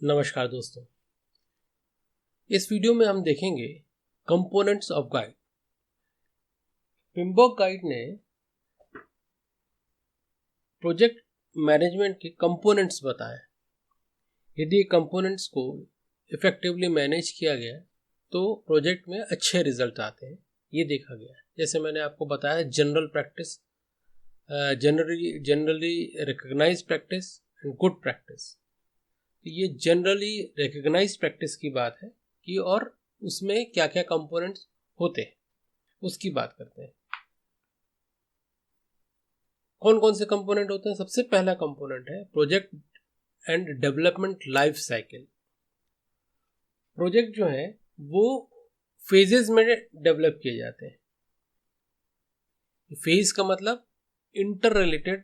नमस्कार दोस्तों, इस वीडियो में हम देखेंगे कंपोनेंट्स ऑफ गाइड। पिम्बॉक गाइड ने प्रोजेक्ट मैनेजमेंट के कंपोनेंट्स बताए। यदि कंपोनेंट्स को इफेक्टिवली मैनेज किया गया तो प्रोजेक्ट में अच्छे रिजल्ट आते हैं, ये देखा गया है। जैसे मैंने आपको बताया, general practice, generally recognize practice and good practice. ये जनरली रिकॉग्नाइज प्रैक्टिस की बात है कि और उसमें क्या क्या कंपोनेंट्स होते हैं उसकी बात करते हैं। कौन कौन से कंपोनेंट होते हैं? सबसे पहला कंपोनेंट है project and development life cycle. Project जो है वो फेजेस में डेवलप किए जाते हैं। फेज का मतलब inter related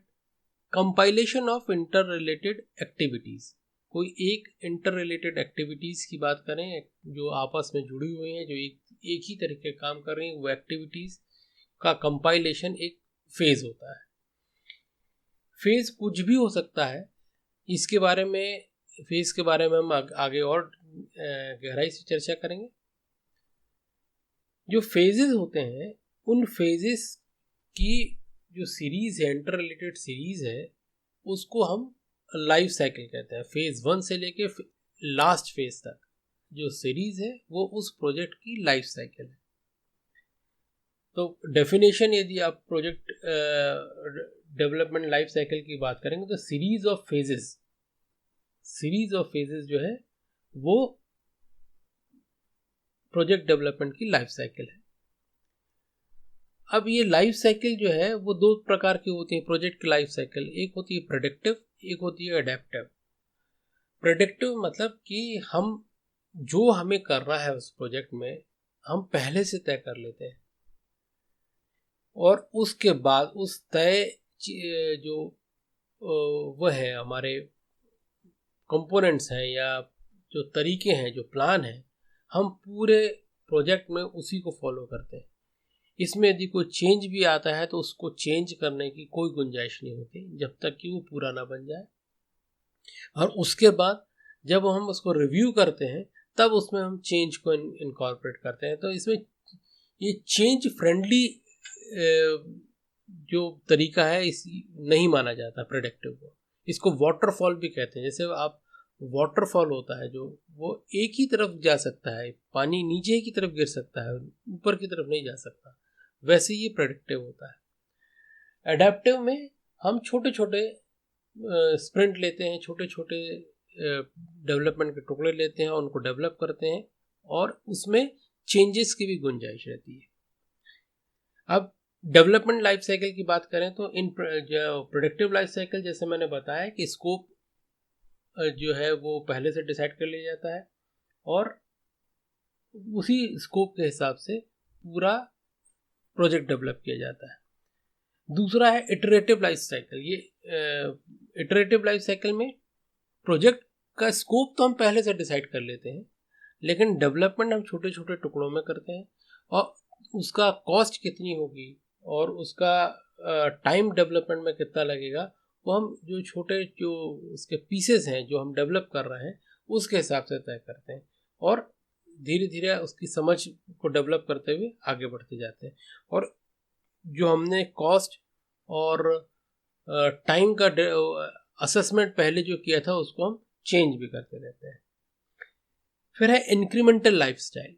compilation of inter related activities. कोई एक इंटर रिलेटेड एक्टिविटीज की बात करें जो आपस में जुड़ी हुई हैं, जो एक ही तरीके काम कर रही हैं, वो एक्टिविटीज का कंपाइलेशन एक फेज होता है। फेज कुछ भी हो सकता है। इसके बारे में, फेज के बारे में हम आगे और गहराई से चर्चा करेंगे। जो फेजेस होते हैं उन फेजेस की जो सीरीज है, इंटर रिलेटेड सीरीज है, उसको हम लाइफ साइकिल कहते हैं। फेज 1 से लेके लास्ट फेज तक जो सीरीज है वो उस प्रोजेक्ट की लाइफ साइकिल है। तो डेफिनेशन, यदि आप प्रोजेक्ट डेवलपमेंट लाइफ साइकिल की बात करेंगे तो सीरीज ऑफ फेजेस जो है वो प्रोजेक्ट डेवलपमेंट की लाइफ साइकिल है। अब ये लाइफ साइकिल जो है वो दो प्रकार की होती है प्रोजेक्ट की लाइफ साइकिल। एक होती है प्रेडिक्टिव, एक होती है अडेप्टिव। प्रेडिक्टिव मतलब कि हम जो हमें करना है उस प्रोजेक्ट में हम पहले से तय कर लेते हैं और उसके बाद उस तय जो वो है हमारे कंपोनेंट्स हैं या जो तरीके हैं, जो प्लान है, हम पूरे प्रोजेक्ट में उसी को फॉलो करते हैं। इसमें यदि कोई चेंज भी आता है तो उसको चेंज करने की कोई गुंजाइश नहीं होती जब तक कि वो पूरा ना बन जाए। और उसके बाद जब हम उसको रिव्यू करते हैं तब उसमें हम चेंज को इनकॉर्पोरेट करते हैं। तो इसमें ये चेंज फ्रेंडली जो तरीका है इस नहीं माना जाता प्रेडिक्टिव को। इसको वाटरफॉल भी कहते हैं। जैसे आप वाटरफॉल होता है जो वो एक ही तरफ जा सकता है, पानी नीचे की तरफ गिर सकता है, ऊपर की तरफ नहीं जा सकता, वैसे ये प्रेडिक्टिव होता है। अडेप्टिव में हम छोटे छोटे स्प्रिंट लेते हैं, छोटे छोटे डेवलपमेंट के टुकड़े लेते हैं, उनको डेवलप करते हैं और उसमें चेंजेस की भी गुंजाइश रहती है। अब डेवलपमेंट लाइफ साइकिल की बात करें तो इन प्रोडक्टिव लाइफ साइकिल, जैसे मैंने बताया कि स्कोप जो है वो पहले से डिसाइड कर लिया जाता है और उसी स्कोप के हिसाब से पूरा प्रोजेक्ट डेवलप किया जाता है। दूसरा है इटरेटिव लाइफ साइकिल। ये इटरेटिव लाइफ साइकिल में प्रोजेक्ट का स्कोप तो हम पहले से डिसाइड कर लेते हैं, लेकिन डेवलपमेंट हम छोटे छोटे टुकड़ों में करते हैं और उसका कॉस्ट कितनी होगी और उसका टाइम डेवलपमेंट में कितना लगेगा वो हम जो उसके पीसेस हैं जो हम डेवलप कर रहे हैं उसके हिसाब से तय करते हैं और धीरे धीरे उसकी समझ को डेवलप करते हुए आगे बढ़ते जाते हैं। और जो हमने कॉस्ट और टाइम का असेसमेंट पहले जो किया था उसको हम चेंज भी करते रहते हैं। फिर है incremental lifestyle.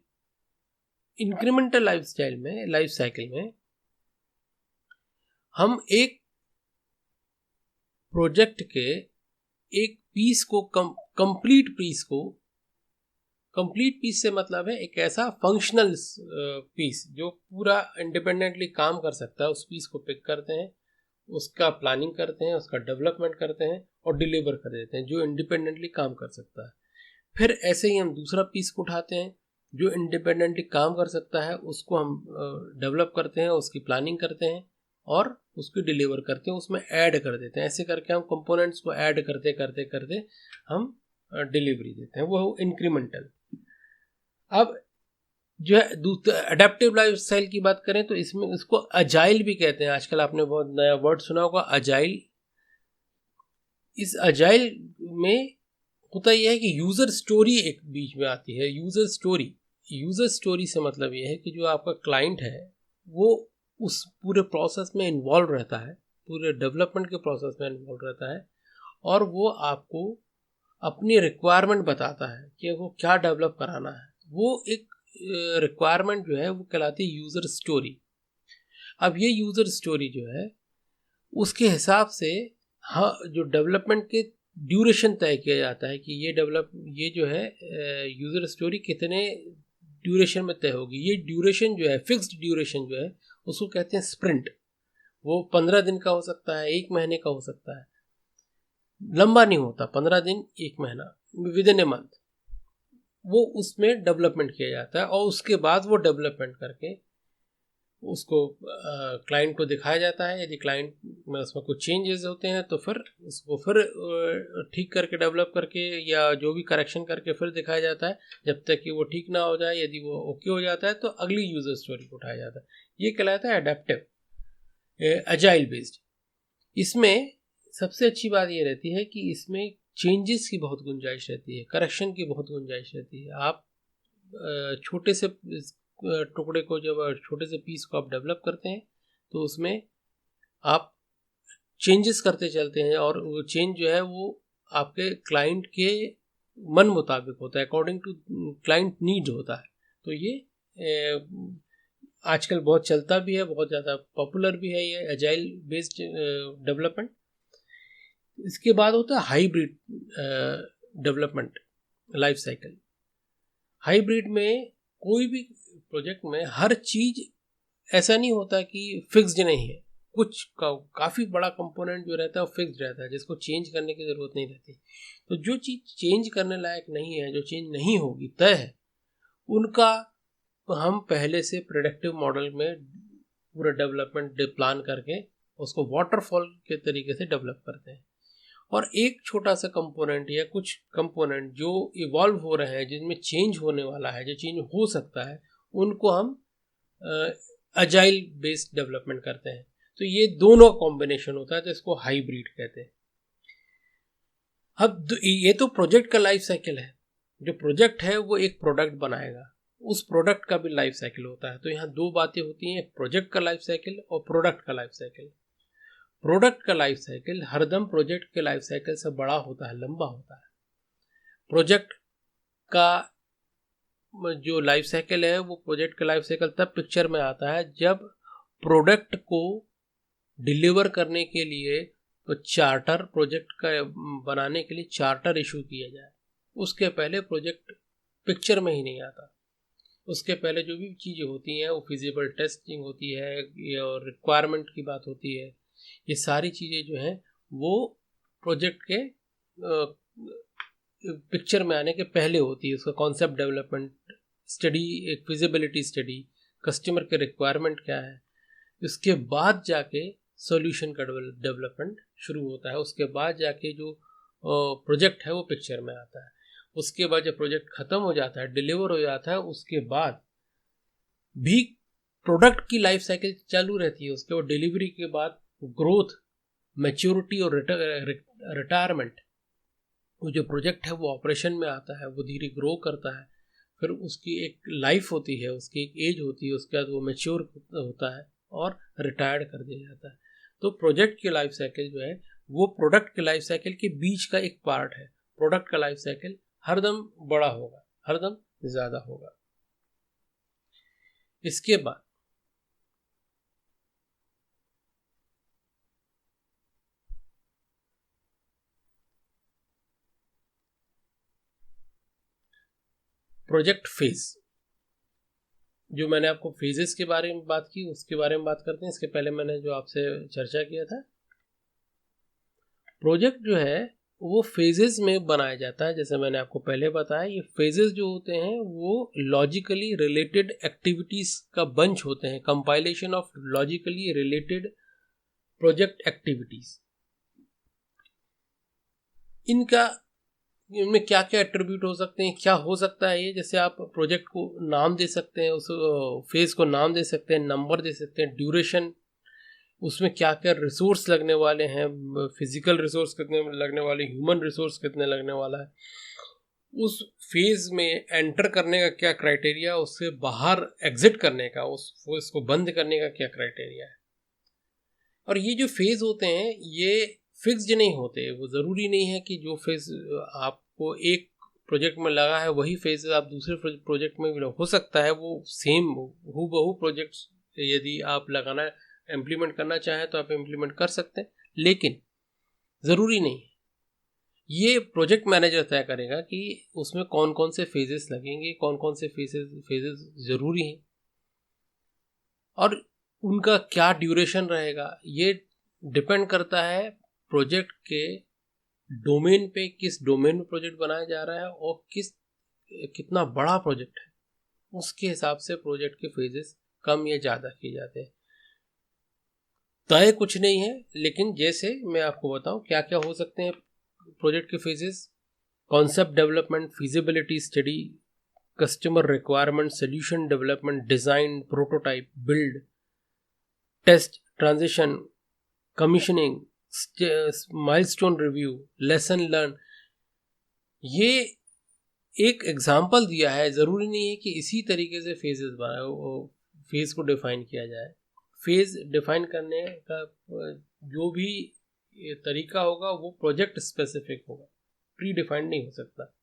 Incremental life cycle में हम एक प्रोजेक्ट के एक पीस को कंप्लीट पीस से मतलब है एक ऐसा फंक्शनल पीस जो पूरा इंडिपेंडेंटली काम कर सकता है, उस पीस को पिक करते हैं, उसका प्लानिंग करते हैं, उसका डेवलपमेंट करते हैं और डिलीवर कर देते हैं जो इंडिपेंडेंटली काम कर सकता है। फिर ऐसे ही हम दूसरा पीस को उठाते हैं जो इंडिपेंडेंटली काम कर सकता है, उसको हम डेवलप करते हैं, उसकी प्लानिंग करते हैं और उसको डिलीवर करते हैं, उसमें ऐड कर देते हैं। ऐसे करके हम कंपोनेंट्स को ऐड करते करते करते हम डिलीवरी देते हैं, वो इंक्रीमेंटल। अब जो है दूसरा अडेप्टिव लाइफ स्टाइल की बात करें तो इसमें इसको अजाइल भी कहते हैं। आजकल आपने बहुत नया वर्ड सुना होगा, अजाइल। इस अजाइल में होता यह है कि यूज़र स्टोरी एक बीच में आती है। यूज़र स्टोरी से मतलब यह है कि जो आपका क्लाइंट है वो उस पूरे प्रोसेस में इन्वॉल्व रहता है, पूरे डेवलपमेंट के प्रोसेस में इन्वॉल्व रहता है, और वो आपको अपनी रिक्वायरमेंट बताता है कि वो क्या डेवलप कराना है। वो एक रिक्वायरमेंट जो है वो कहलाती है यूज़र स्टोरी। अब ये यूज़र स्टोरी जो है उसके हिसाब से हाँ जो डेवलपमेंट के ड्यूरेशन तय किया जाता है कि ये जो है यूज़र स्टोरी कितने ड्यूरेशन में तय होगी। ये ड्यूरेशन जो है, फिक्स्ड ड्यूरेशन जो है, उसको कहते हैं स्प्रिंट। वो 15 दिन का हो सकता है, 1 महीने का हो सकता है, लंबा नहीं होता। 15 दिन, 1 महीना, विद इन ए मंथ वो उसमें डेवलपमेंट किया जाता है, और उसके बाद वो डेवलपमेंट करके उसको क्लाइंट को दिखाया जाता है। यदि क्लाइंट में उसमें कुछ चेंजेस होते हैं तो फिर उसको फिर ठीक करके डेवलप करके या जो भी करेक्शन करके फिर दिखाया जाता है, जब तक कि वो ठीक ना हो जाए। यदि वो ओके हो जाता है तो अगली यूज़र स्टोरी को उठाया जाता है। ये कहलाता है अडेप्टिव एजाइल बेस्ड। इसमें सबसे अच्छी बात ये रहती है कि इसमें चेंजेस की बहुत गुंजाइश रहती है, करेक्शन की बहुत गुंजाइश रहती है। आप छोटे से टुकड़े को, जब छोटे से पीस को आप डेवलप करते हैं तो उसमें आप चेंजेस करते चलते हैं, और वो चेंज जो है वो आपके क्लाइंट के मन मुताबिक होता है, अकॉर्डिंग टू क्लाइंट नीड होता है। तो ये आजकल बहुत चलता भी है, बहुत ज़्यादा पॉपुलर भी है ये एजाइल बेस्ड डेवलपमेंट। इसके बाद होता है hybrid development life cycle. Hybrid में कोई भी प्रोजेक्ट में हर चीज ऐसा नहीं होता कि फिक्स्ड नहीं है। कुछ काफ़ी बड़ा कंपोनेंट जो रहता है वो फिक्स्ड रहता है, जिसको चेंज करने की ज़रूरत नहीं रहती। तो जो चीज़ चेंज करने लायक नहीं है, जो चेंज नहीं होगी, तय है, उनका हम पहले से प्रेडिक्टिव मॉडल में पूरा डेवलपमेंट प्लान करके उसको वाटरफॉल के तरीके से डेवलप करते हैं। और एक छोटा सा कंपोनेंट या कुछ कंपोनेंट जो इवॉल्व हो रहे हैं, जिनमें चेंज होने वाला है, जो चेंज हो सकता है, उनको हम अजाइल बेस्ड डेवलपमेंट करते हैं। तो ये दोनों कॉम्बिनेशन होता है, तो इसको हाइब्रिड कहते हैं। अब ये तो प्रोजेक्ट का लाइफ साइकिल है। जो प्रोजेक्ट है वो एक प्रोडक्ट बनाएगा, उस प्रोडक्ट का भी लाइफ साइकिल होता है। तो यहाँ दो बातें होती हैं, प्रोजेक्ट का लाइफ साइकिल और प्रोडक्ट का लाइफ साइकिल। प्रोडक्ट का लाइफ साइकिल हरदम प्रोजेक्ट के लाइफ साइकिल से बड़ा होता है, लंबा होता है। प्रोजेक्ट का जो लाइफ साइकिल है वो प्रोजेक्ट का लाइफ साइकिल तब पिक्चर में आता है जब प्रोडक्ट को डिलीवर करने के लिए तो चार्टर, प्रोजेक्ट का बनाने के लिए चार्टर इशू किया जाए। उसके पहले प्रोजेक्ट पिक्चर में ही नहीं आता। उसके पहले जो भी चीज़ें होती हैं वो फिजिबल टेस्टिंग होती है और रिक्वायरमेंट की बात होती है। ये सारी चीज़ें जो हैं वो प्रोजेक्ट के पिक्चर में आने के पहले होती है। उसका कॉन्सेप्ट डेवलपमेंट स्टडी, एक फिजिबिलिटी स्टडी, कस्टमर के रिक्वायरमेंट क्या है, उसके बाद जाके सॉल्यूशन का डेवलपमेंट शुरू होता है। उसके बाद जाके जो प्रोजेक्ट है वो पिक्चर में आता है। उसके बाद जब प्रोजेक्ट ख़त्म हो जाता है, डिलीवर हो जाता है, उसके बाद भी प्रोडक्ट की लाइफ साइकिल चालू रहती है। उसके बाद डिलीवरी के बाद ग्रोथ, मैच्योरिटी और रिटायरमेंट। वो जो प्रोजेक्ट है वो ऑपरेशन में आता है, वो धीरे ग्रो करता है, फिर उसकी एक लाइफ होती है, उसकी एक एज होती है, उसके बाद वो मैच्योर होता है और रिटायर्ड कर दिया जाता है। तो प्रोजेक्ट की लाइफ साइकिल जो है वो प्रोडक्ट के लाइफ साइकिल के बीच का एक पार्ट है। प्रोडक्ट का लाइफ साइकिल हरदम बड़ा होगा, हरदम ज़्यादा होगा। इसके बाद प्रोजेक्ट फेज, जो मैंने आपको फेजेस के बारे में बात की उसके बारे में बात करते हैं। इसके पहले मैंने जो आपसे चर्चा किया था, प्रोजेक्ट जो है वो फेजेस में बनाया जाता है। जैसे मैंने आपको पहले बताया, ये फेजेस जो होते हैं वो लॉजिकली रिलेटेड एक्टिविटीज का बंच होते हैं, compilation of logically related project activities. इनमें क्या क्या एट्रीब्यूट हो सकते हैं, क्या हो सकता है ये, जैसे आप प्रोजेक्ट को नाम दे सकते हैं, उस फेज को नाम दे सकते हैं, नंबर दे सकते हैं, ड्यूरेशन, उसमें क्या क्या रिसोर्स लगने वाले हैं, फिजिकल रिसोर्स कितने लगने वाले, ह्यूमन रिसोर्स कितने लगने वाला है, उस फेज में एंटर करने का क्या क्राइटेरिया, उससे बाहर एग्जिट करने का, उस फेज को बंद करने का क्या क्राइटेरिया है। और ये जो फेज होते हैं ये फिक्स्ड नहीं होते, वो ज़रूरी नहीं है कि जो फेज आपको एक प्रोजेक्ट में लगा है वही फेज आप दूसरे प्रोजेक्ट में भी हो सकता है वो सेम हूबहू प्रोजेक्ट्स यदि आप लगाना इम्प्लीमेंट करना चाहें तो आप इम्प्लीमेंट कर सकते हैं, लेकिन ज़रूरी नहीं है। ये प्रोजेक्ट मैनेजर तय करेगा कि उसमें कौन कौन से फेजेस लगेंगे, कौन कौन से फेजेस ज़रूरी हैं और उनका क्या ड्यूरेशन रहेगा। ये डिपेंड करता है प्रोजेक्ट के डोमेन पे, किस डोमेन में प्रोजेक्ट बनाया जा रहा है और कितना बड़ा प्रोजेक्ट है, उसके हिसाब से प्रोजेक्ट के फेजेस कम या ज़्यादा किए जाते हैं। तय कुछ नहीं है, लेकिन जैसे मैं आपको बताऊं क्या क्या हो सकते हैं प्रोजेक्ट के phases. Concept development, feasibility study, customer requirement, solution development, design, prototype, build, test, transition, commissioning, milestone review, lesson learn. ये एक एग्जाम्पल दिया है, ज़रूरी नहीं है कि इसी तरीके से फेज को डिफाइन किया जाए। फेज डिफाइन करने का जो भी तरीका होगा वो प्रोजेक्ट स्पेसिफिक होगा, प्री डिफाइंड नहीं हो सकता।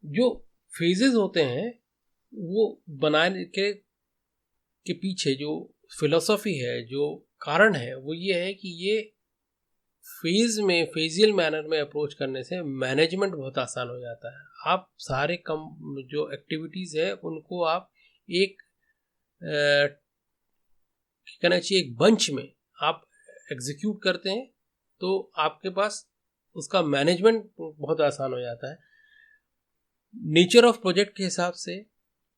जो फेजेस होते हैं वो बनाने के पीछे जो फिलॉसफी है, जो कारण है, वो ये है कि ये फेज में फेजियल मैनर में अप्रोच करने से मैनेजमेंट बहुत आसान हो जाता है। आप सारे जो एक्टिविटीज़ है उनको आप एक कहना चाहिए एक बंच में आप एग्जीक्यूट करते हैं तो आपके पास उसका मैनेजमेंट बहुत आसान हो जाता है। नेचर ऑफ प्रोजेक्ट के हिसाब से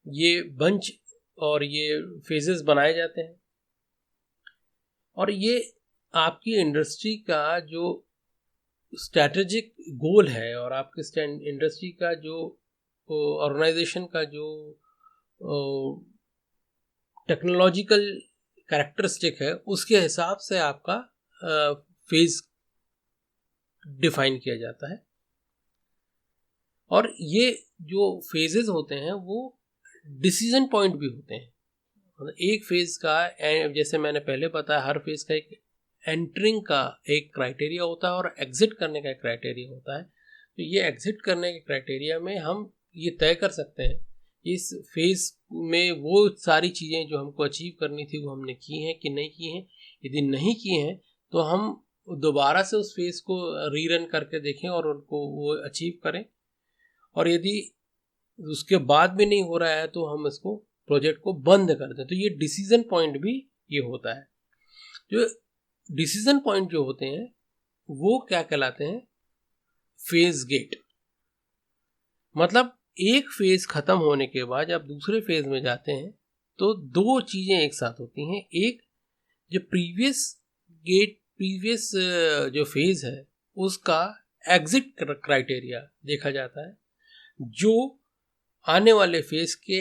ये बंच और ये फेजेस बनाए जाते हैं और ये आपकी इंडस्ट्री का जो स्ट्रैटेजिक गोल है और आपके इंडस्ट्री का जो ऑर्गेनाइजेशन का जो टेक्नोलॉजिकल कैरेक्टरिस्टिक है उसके हिसाब से आपका फेज डिफाइन किया जाता है। और ये जो फेजेस होते हैं वो डिसीजन पॉइंट भी होते हैं। एक फेज का, जैसे मैंने पहले बताया, हर फेज का एक एंटरिंग का एक क्राइटेरिया होता है और एग्जिट करने का एक क्राइटेरिया होता है। तो ये एग्जिट करने के क्राइटेरिया में हम ये तय कर सकते हैं इस फेज में वो सारी चीज़ें जो हमको अचीव करनी थी वो हमने की हैं कि नहीं की हैं। यदि नहीं की हैं तो हम दोबारा से उस फेज को रीरन करके देखें और उनको वो अचीव करें, और यदि उसके बाद भी नहीं हो रहा है तो हम इसको प्रोजेक्ट को बंद कर दें। तो ये डिसीजन पॉइंट भी ये होता है। जो डिसीजन पॉइंट जो होते हैं वो क्या कहलाते हैं, फेज गेट। मतलब एक फेज खत्म होने के बाद जब दूसरे फेज में जाते हैं तो दो चीजें एक साथ होती हैं। एक, जो प्रीवियस जो फेज है उसका एग्जिट क्राइटेरिया देखा जाता है, जो आने वाले फेज के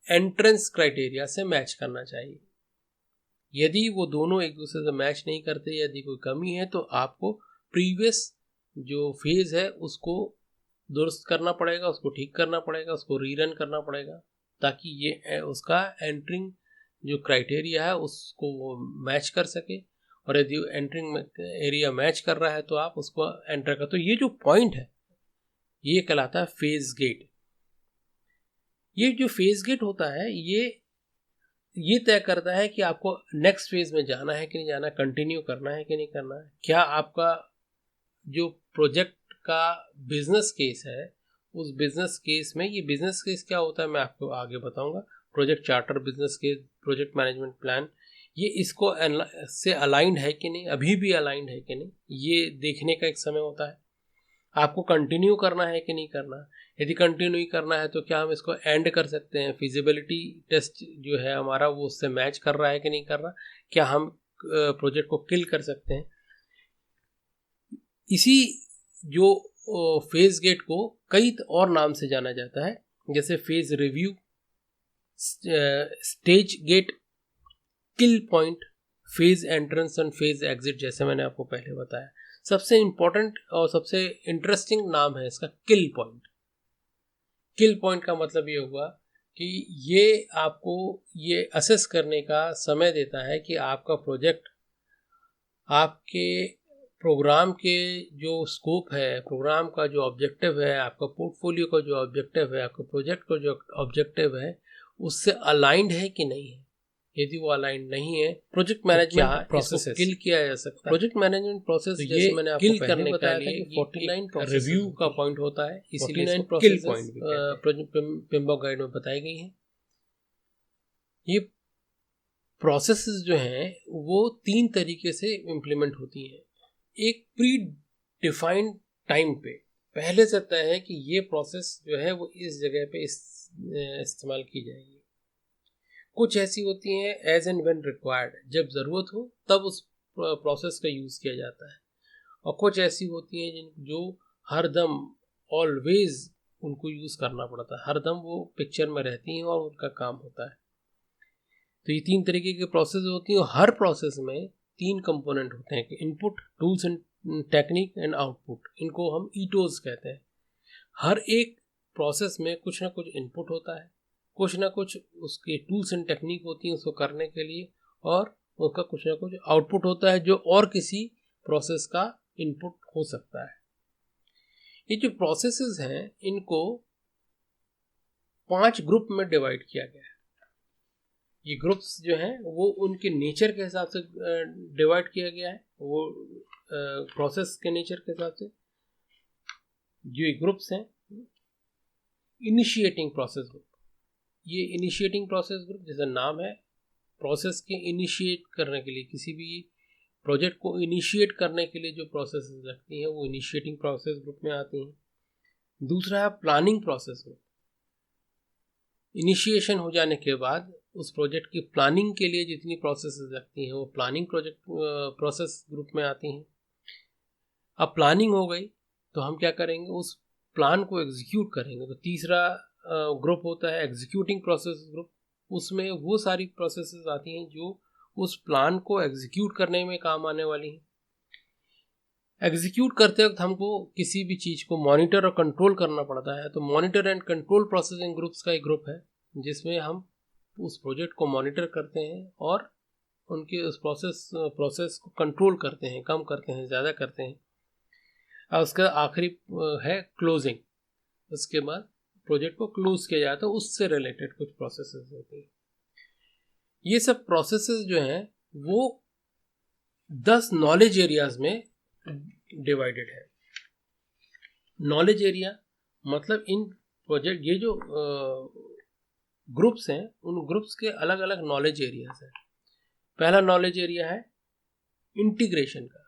एंट्रेंस क्राइटेरिया से मैच करना चाहिए। यदि वो दोनों एक दूसरे से मैच नहीं करते, यदि कोई कमी है तो आपको प्रीवियस जो फेज है उसको दुरुस्त करना पड़ेगा, उसको ठीक करना पड़ेगा, उसको रीरन करना पड़ेगा ताकि ये उसका एंट्रिंग जो क्राइटेरिया है उसको वो मैच कर सके। और यदि एंट्रिंग एरिया मैच कर रहा है तो आप उसको एंटर कर। तो ये जो पॉइंट है ये कहलाता है फेज गेट। ये जो फेज गेट होता है ये तय करता है कि आपको नेक्स्ट फेज में जाना है कि नहीं जाना, कंटिन्यू करना है कि नहीं करना है। क्या आपका जो प्रोजेक्ट का बिजनेस केस है उस बिजनेस केस में, ये बिजनेस केस क्या होता है मैं आपको आगे बताऊंगा। Project charter, business case, project management plan, ये इसको से अलाइंड है कि नहीं, अभी भी अलाइंड है कि नहीं, ये देखने का एक समय होता है। आपको कंटिन्यू करना है कि नहीं करना। यदि कंटिन्यू करना है तो क्या हम इसको एंड कर सकते हैं, फिजिबिलिटी टेस्ट जो है हमारा वो उससे मैच कर रहा है कि नहीं कर रहा, क्या हम प्रोजेक्ट को किल कर सकते हैं। इसी जो फेज गेट को कई और नाम से जाना जाता है, जैसे phase review, stage gate, kill point, phase entrance and phase exit, जैसे मैंने आपको पहले बताया। सबसे इम्पोर्टेंट और सबसे इंटरेस्टिंग नाम है इसका किल पॉइंट। किल पॉइंट का मतलब ये हुआ कि ये आपको ये असेस करने का समय देता है कि आपका प्रोजेक्ट आपके प्रोग्राम के जो स्कोप है, प्रोग्राम का जो ऑब्जेक्टिव है, आपका पोर्टफोलियो का जो ऑब्जेक्टिव है, आपका प्रोजेक्ट का जो ऑब्जेक्टिव है, उससे अलाइंड है कि नहीं है। यदि वो अलाइंड नहीं है, प्रोजेक्ट मैनेजमेंट प्रोसेस किल किया जा सकता है। प्रोजेक्ट मैनेजमेंट प्रोसेस तो जैसे मैंने आपको पहले बताया था कि 49 रिव्यू का पॉइंट होता है, इसीलिए 49 किल पॉइंट पिम्बॉक गाइड में बताई गई है। ये प्रोसेसेस जो हैं वो 3 तरीके से इम्प्लीमेंट होती हैं। एक प्री डिफाइंड टाइम पे पहले से तय है कि ये प्रोसेस जो है वो इस जगह पे इस्तेमाल की जाएगी। कुछ ऐसी होती हैं एज एंड व्हेन रिक्वायर्ड, जब ज़रूरत हो तब उस प्रोसेस का यूज़ किया जाता है। और कुछ ऐसी होती हैं जो हर दम ऑलवेज उनको यूज़ करना पड़ता है, हर दम वो पिक्चर में रहती हैं और उनका काम होता है। तो ये 3 तरीके की प्रोसेस होती हैं और हर प्रोसेस में 3 कंपोनेंट होते हैं कि input, tools and technique and output. इनको हम ईटोज कहते हैं। हर एक प्रोसेस में कुछ ना कुछ इनपुट होता है, कुछ ना कुछ उसके टूल्स एंड टेक्निक होती हैं उसको करने के लिए, और उसका कुछ ना कुछ आउटपुट होता है जो और किसी प्रोसेस का इनपुट हो सकता है। ये जो प्रोसेसेस हैं इनको 5 ग्रुप में डिवाइड किया गया है। ये ग्रुप्स जो हैं वो उनके नेचर के हिसाब से डिवाइड किया गया है, वो प्रोसेस के नेचर के हिसाब से। जो ये ग्रुप्स हैं, इनिशिएटिंग प्रोसेस ग्रुप, ये इनिशिएटिंग प्रोसेस ग्रुप जैसा नाम है, प्रोसेस के इनिशिएट करने के लिए, किसी भी प्रोजेक्ट को इनिशिएट करने के लिए जो प्रोसेस लगती हैं वो इनिशिएटिंग प्रोसेस ग्रुप में आती हैं। दूसरा है प्लानिंग प्रोसेस ग्रुप। इनिशिएशन हो जाने के बाद उस प्रोजेक्ट की प्लानिंग के लिए जितनी प्रोसेसेस लगती हैं वो प्लानिंग प्रोसेस ग्रुप में आती हैं। अब प्लानिंग हो गई तो हम क्या करेंगे, उस प्लान को एग्जीक्यूट करेंगे। तो तीसरा ग्रुप होता है एग्जीक्यूटिंग प्रोसेस ग्रुप। उसमें वो सारी प्रोसेसेस आती हैं जो उस प्लान को एग्जीक्यूट करने में काम आने वाली हैं। एग्जीक्यूट करते वक्त हमको किसी भी चीज़ को मॉनिटर और कंट्रोल करना पड़ता है, तो monitor and control processing groups का एक ग्रुप है जिसमें हम उस प्रोजेक्ट को मॉनिटर करते हैं और उनके उस प्रोसेस को कंट्रोल करते हैं, कम करते हैं, ज़्यादा करते हैं। और उसका आखिरी है क्लोजिंग। उसके बाद प्रोजेक्ट को क्लोज किया जाता है, उससे रिलेटेड कुछ प्रोसेसेस होती हैं। ये सब प्रोसेसेस जो हैं वो 10 नॉलेज एरियाज में डिवाइडेड है। नॉलेज एरिया मतलब इन प्रोजेक्ट, ये जो ग्रुप्स हैं उन ग्रुप्स के अलग अलग नॉलेज एरियाज हैं। पहला नॉलेज एरिया है इंटीग्रेशन का,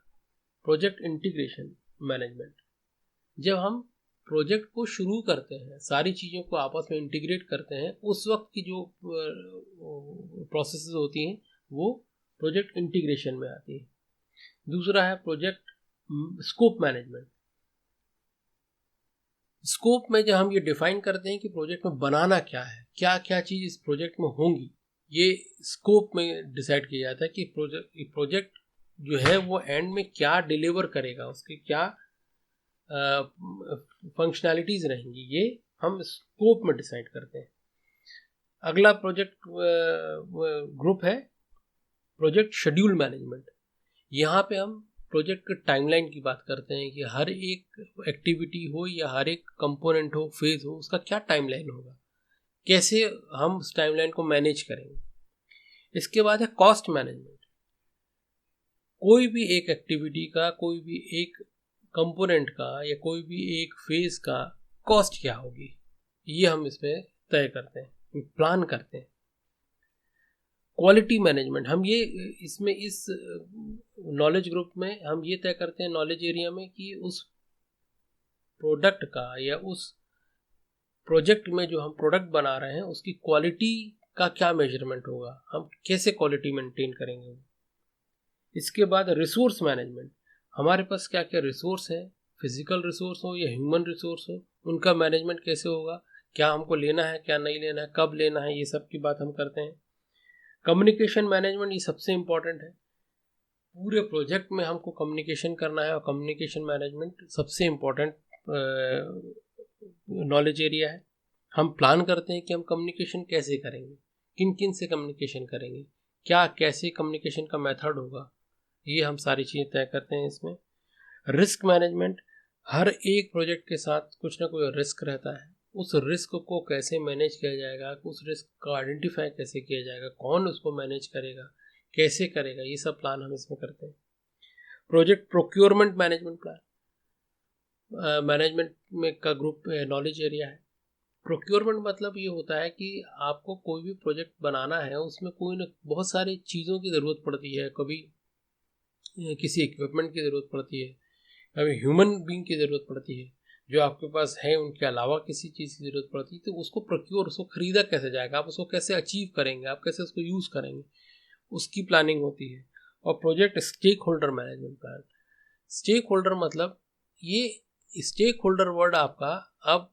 प्रोजेक्ट इंटीग्रेशन मैनेजमेंट। जब हम प्रोजेक्ट को शुरू करते हैं, सारी चीज़ों को आपस में इंटीग्रेट करते हैं, उस वक्त की जो प्रोसेसेस होती हैं वो प्रोजेक्ट इंटीग्रेशन में आती है। दूसरा है प्रोजेक्ट स्कोप मैनेजमेंट। स्कोप में जब हम ये डिफाइन करते हैं कि प्रोजेक्ट में बनाना क्या है, क्या क्या चीज़ इस प्रोजेक्ट में होंगी, ये स्कोप में डिसाइड किया जाता है कि प्रोजेक्ट जो है वो एंड में क्या डिलीवर करेगा, उसके क्या फंक्शनैलिटीज़ रहेंगी, ये हम स्कोप में डिसाइड करते हैं। अगला प्रोजेक्ट ग्रुप है प्रोजेक्ट शेड्यूल मैनेजमेंट। यहाँ पे हम प्रोजेक्ट के टाइमलाइन की बात करते हैं कि हर एक एक्टिविटी हो या हर एक कंपोनेंट हो, फेज हो, उसका क्या टाइमलाइन होगा, कैसे हम उस टाइमलाइन को मैनेज करेंगे। इसके बाद है कॉस्ट मैनेजमेंट। कोई भी एक एक्टिविटी का, कोई भी एक कंपोनेंट का या कोई भी एक फेज का कॉस्ट क्या होगी, ये हम इसमें तय करते हैं, प्लान करते हैं। क्वालिटी मैनेजमेंट, हम ये इसमें इस नॉलेज ग्रुप में हम ये तय करते हैं नॉलेज एरिया में कि उस प्रोडक्ट का या उस प्रोजेक्ट में जो हम प्रोडक्ट बना रहे हैं उसकी क्वालिटी का क्या मेजरमेंट होगा, हम कैसे क्वालिटी मेंटेन करेंगे। इसके बाद रिसोर्स मैनेजमेंट, हमारे पास क्या क्या रिसोर्स है, फिजिकल रिसोर्स हो या ह्यूमन रिसोर्स हो, उनका मैनेजमेंट कैसे होगा, क्या हमको लेना है, क्या नहीं लेना है, कब लेना है, ये सब की बात हम करते हैं। कम्युनिकेशन मैनेजमेंट, ये सबसे इम्पोर्टेंट है। पूरे प्रोजेक्ट में हमको कम्युनिकेशन करना है, और कम्युनिकेशन मैनेजमेंट सबसे इम्पोर्टेंट नॉलेज एरिया है। हम प्लान करते हैं कि हम कम्युनिकेशन कैसे करेंगे, किन किन से कम्युनिकेशन करेंगे, क्या कैसे कम्युनिकेशन का मेथड होगा, ये हम सारी चीज़ें तय करते हैं इसमें। रिस्क मैनेजमेंट, हर एक प्रोजेक्ट के साथ कुछ ना कुछ रिस्क रहता है, उस रिस्क को कैसे मैनेज किया जाएगा, उस रिस्क को आइडेंटिफाई कैसे किया जाएगा, कौन उसको मैनेज करेगा, कैसे करेगा, ये सब प्लान हम इसमें करते हैं। Project procurement management plan, management में का ग्रुप नॉलेज एरिया है। प्रोक्योरमेंट मतलब ये होता है कि आपको कोई भी प्रोजेक्ट बनाना है, उसमें कोई ना बहुत सारी चीज़ों की ज़रूरत पड़ती है। कभी किसी इक्विपमेंट की ज़रूरत पड़ती है, कभी ह्यूमन बीइंग की ज़रूरत पड़ती है, जो आपके पास है उनके अलावा किसी चीज़ की ज़रूरत पड़ती है। तो उसको प्रोक्योर, उसको खरीदा कैसे जाएगा, आप उसको कैसे अचीव करेंगे, आप कैसे उसको यूज़ करेंगे, उसकी प्लानिंग होती है। और project stakeholder management plan, stakeholder मतलब ये स्टेक होल्डर वर्ड आपका अब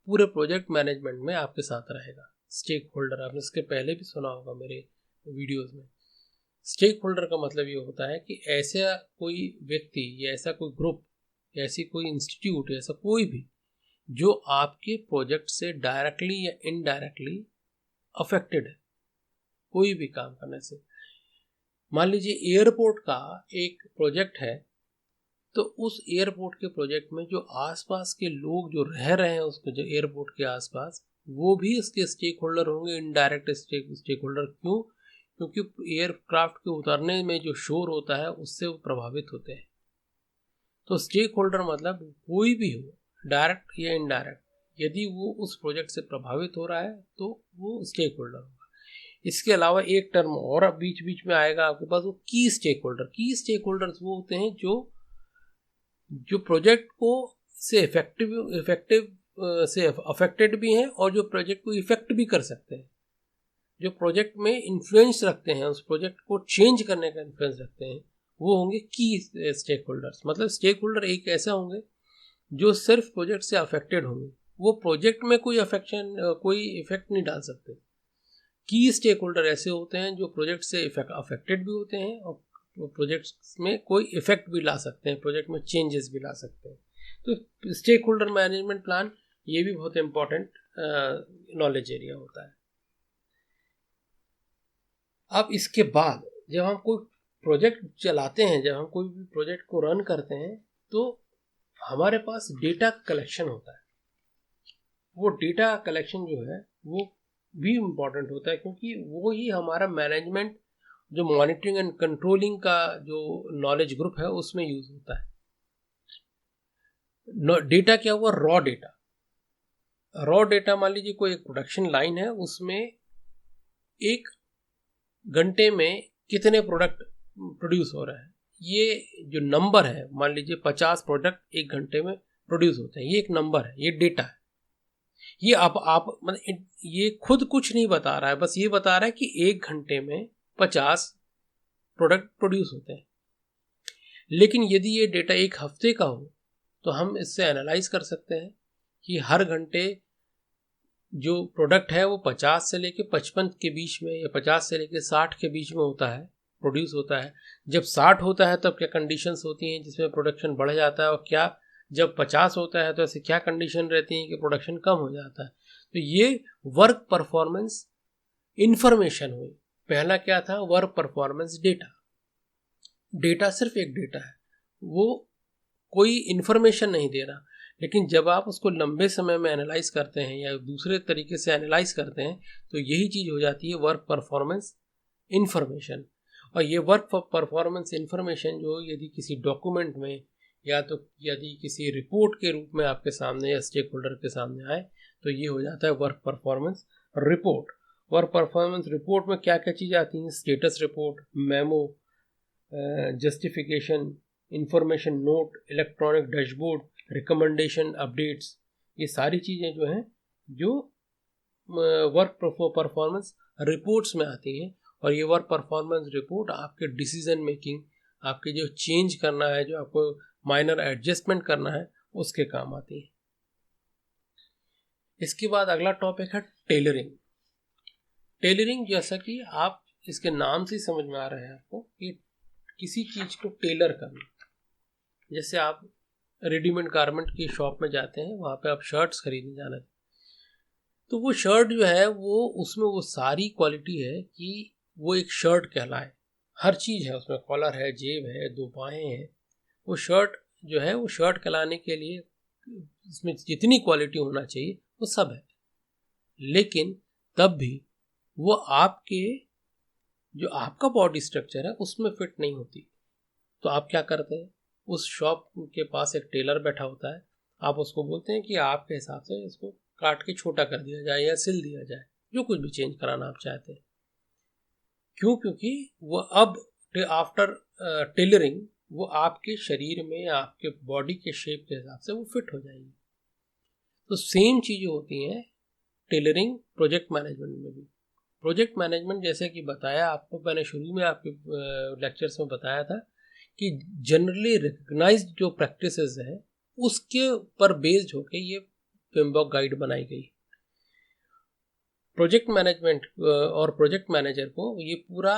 पूरे प्रोजेक्ट मैनेजमेंट में आपके साथ रहेगा। स्टेक होल्डर आपने इसके पहले भी सुना होगा मेरे वीडियोस में। स्टेक होल्डर का मतलब ये होता है कि ऐसा कोई व्यक्ति या ऐसा कोई ग्रुप या ऐसी कोई इंस्टीट्यूट या ऐसा कोई भी जो आपके प्रोजेक्ट से डायरेक्टली या इनडायरेक्टली अफेक्टेड है कोई भी काम करने से। मान लीजिए एयरपोर्ट का एक प्रोजेक्ट है, तो उस एयरपोर्ट के प्रोजेक्ट में जो आसपास के लोग जो रह रहे हैं उसको जो एयरपोर्ट के आसपास, वो भी इसके स्टेक होल्डर होंगे, इनडायरेक्ट स्टेक होल्डर। क्यों? क्योंकि एयरक्राफ्ट के उतरने में जो शोर होता है उससे वो प्रभावित होते हैं। तो स्टेक होल्डर मतलब कोई भी हो, डायरेक्ट या इनडायरेक्ट, यदि वो उस प्रोजेक्ट से प्रभावित हो रहा है तो वो स्टेक होल्डर होगा। इसके अलावा एक टर्म और अब बीच बीच में आएगा आपके पास, वो की स्टेक होल्डर। की स्टेक होल्डर्स वो होते हैं जो प्रोजेक्ट को से इफेक्टिव से अफेक्टेड भी हैं और जो प्रोजेक्ट को इफेक्ट भी कर सकते हैं, जो प्रोजेक्ट में इन्फ्लुएंस रखते हैं, उस प्रोजेक्ट को चेंज करने का इन्फ्लुएंस रखते हैं, वो होंगे की स्टेक होल्डर्स। मतलब स्टेक होल्डर एक ऐसा होंगे जो सिर्फ प्रोजेक्ट से अफेक्टेड होंगे, वो प्रोजेक्ट में कोई इफेक्ट नहीं डाल सकते। की स्टेक होल्डर ऐसे होते हैं जो प्रोजेक्ट से अफेक्टेड भी होते हैं और प्रोजेक्ट्स में कोई इफेक्ट भी ला सकते हैं, प्रोजेक्ट में चेंजेस भी ला सकते हैं। तो स्टेक होल्डर मैनेजमेंट प्लान ये भी बहुत इंपॉर्टेंट नॉलेज एरिया होता है। अब इसके बाद जब हम कोई प्रोजेक्ट चलाते हैं, जब हम कोई भी प्रोजेक्ट को रन करते हैं, तो हमारे पास डेटा कलेक्शन होता है। वो डेटा कलेक्शन जो है वो भी इम्पॉर्टेंट होता है, क्योंकि वो ही हमारा मैनेजमेंट जो मॉनिटरिंग एंड कंट्रोलिंग का जो नॉलेज ग्रुप है उसमें यूज होता है। डेटा क्या हुआ? Raw data. रॉ डेटा मान लीजिए कोई एक प्रोडक्शन लाइन है, उसमें एक घंटे में कितने प्रोडक्ट प्रोड्यूस हो रहे हैं, ये जो नंबर है, मान लीजिए 50 प्रोडक्ट एक घंटे में प्रोड्यूस होते हैं, ये एक नंबर है, ये डेटा है। ये आप मतलब ये खुद कुछ नहीं बता रहा है, बस ये बता रहा है कि एक घंटे में 50 प्रोडक्ट प्रोड्यूस होते हैं। लेकिन यदि ये डेटा एक हफ्ते का हो तो हम इससे एनालाइज कर सकते हैं कि हर घंटे जो प्रोडक्ट है वो 50 से लेके 55 के बीच में या 50 से लेके 60 के बीच में होता है, प्रोड्यूस होता है। जब 60 होता है तब क्या कंडीशंस होती हैं जिसमें प्रोडक्शन बढ़ जाता है, और क्या जब 50 होता है तो ऐसे क्या कंडीशन रहती हैं कि प्रोडक्शन कम हो जाता है। तो ये वर्क परफॉर्मेंस इंफॉर्मेशन हुई। पहला क्या था? Work performance data. डेटा सिर्फ एक डेटा है, वो कोई इंफॉर्मेशन नहीं दे रहा। लेकिन जब आप उसको लंबे समय में एनालाइज करते हैं या दूसरे तरीके से एनालाइज करते हैं तो यही चीज़ हो जाती है वर्क परफॉर्मेंस इंफॉर्मेशन। और ये वर्क परफॉर्मेंस इंफॉर्मेशन जो यदि किसी डॉक्यूमेंट में या तो यदि किसी रिपोर्ट के रूप में आपके सामने या स्टेक होल्डर के सामने आए तो ये हो जाता है work performance report. Work performance report में क्या क्या चीज़ आती हैं? Status report, memo, justification, information note, electronic dashboard, recommendation, updates, ये सारी चीज़ें जो हैं जो वर्क परफॉर्मेंस रिपोर्ट्स में आती हैं। और ये वर्क परफॉर्मेंस रिपोर्ट आपके डिसीजन मेकिंग, आपके जो चेंज करना है, जो आपको माइनर एडजस्टमेंट करना है, उसके काम आती है। इसके बाद अगला टॉपिक है टेलरिंग। टेलरिंग जैसा कि आप इसके नाम से समझ में आ रहा है आपको कि किसी चीज़ को टेलर करना। जैसे आप रेडीमेड गारमेंट की शॉप में जाते हैं, वहाँ पे आप शर्ट्स खरीदने जाना है, तो वो शर्ट जो है वो उसमें वो सारी क्वालिटी है कि वो एक शर्ट कहलाए। हर चीज़ है उसमें, कॉलर है, जेब है, दो बाहें हैं। वो शर्ट जो है वो शर्ट कहलाने के लिए इसमें जितनी क्वालिटी होना चाहिए वो सब है, लेकिन तब भी वो आपके जो आपका बॉडी स्ट्रक्चर है उसमें फिट नहीं होती। तो आप क्या करते हैं, उस शॉप के पास एक टेलर बैठा होता है, आप उसको बोलते हैं कि आपके हिसाब से इसको काट के छोटा कर दिया जाए या सिल दिया जाए, जो कुछ भी चेंज कराना आप चाहते हैं। क्यों? क्योंकि वो अब आफ्टर टेलरिंग वो आपके शरीर में, आपके बॉडी के शेप के हिसाब से वो फिट हो जाएगी। तो सेम चीज़ें होती हैं टेलरिंग प्रोजेक्ट मैनेजमेंट में भी। प्रोजेक्ट मैनेजमेंट जैसे कि बताया आपको, मैंने शुरू में आपके लेक्चर्स में बताया था कि जनरली रिकग्नाइज्ड जो प्रैक्टिसेस हैं उसके पर बेस्ड होके ये पिम्बॉक गाइड बनाई गई। प्रोजेक्ट मैनेजमेंट और प्रोजेक्ट मैनेजर को ये पूरा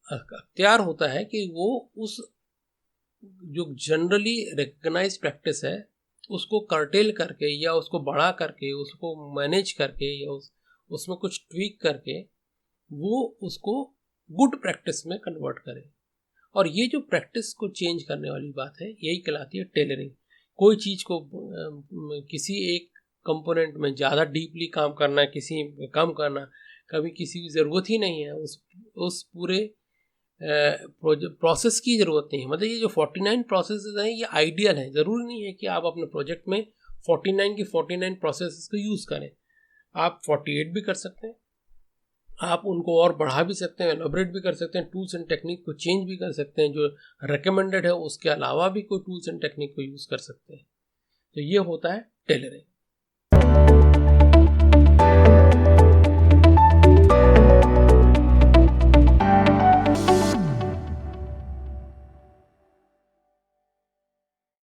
अख्तियार होता है कि वो उस जो जनरली रिकग्नाइज प्रैक्टिस है उसको कर्टेल करके या उसको बढ़ा करके, उसको मैनेज करके या उसमें कुछ ट्वीक करके वो उसको गुड प्रैक्टिस में कन्वर्ट करे। और ये जो प्रैक्टिस को चेंज करने वाली बात है यही कहलाती है टेलरिंग। कोई चीज़ को किसी एक कंपोनेंट में ज़्यादा डीपली काम करना, किसी में कम करना, कभी किसी की ज़रूरत ही नहीं है, उस पूरे प्रोसेस की ज़रूरत नहीं है। मतलब ये जो 49 प्रोसेसेस हैं ये आइडियल हैं, ज़रूरी नहीं है कि आप अपने प्रोजेक्ट में 49 की 49 प्रोसेसेस को यूज़ करें। आप 48 भी कर सकते हैं, आप उनको और बढ़ा भी सकते हैं, एलॉबरेट भी कर सकते हैं, टूल्स एंड टेक्निक को चेंज भी कर सकते हैं, जो रिकमेंडेड है उसके अलावा भी कोई टूल्स एंड टेक्निक को यूज़ कर सकते हैं। तो ये होता है टेलरिंग।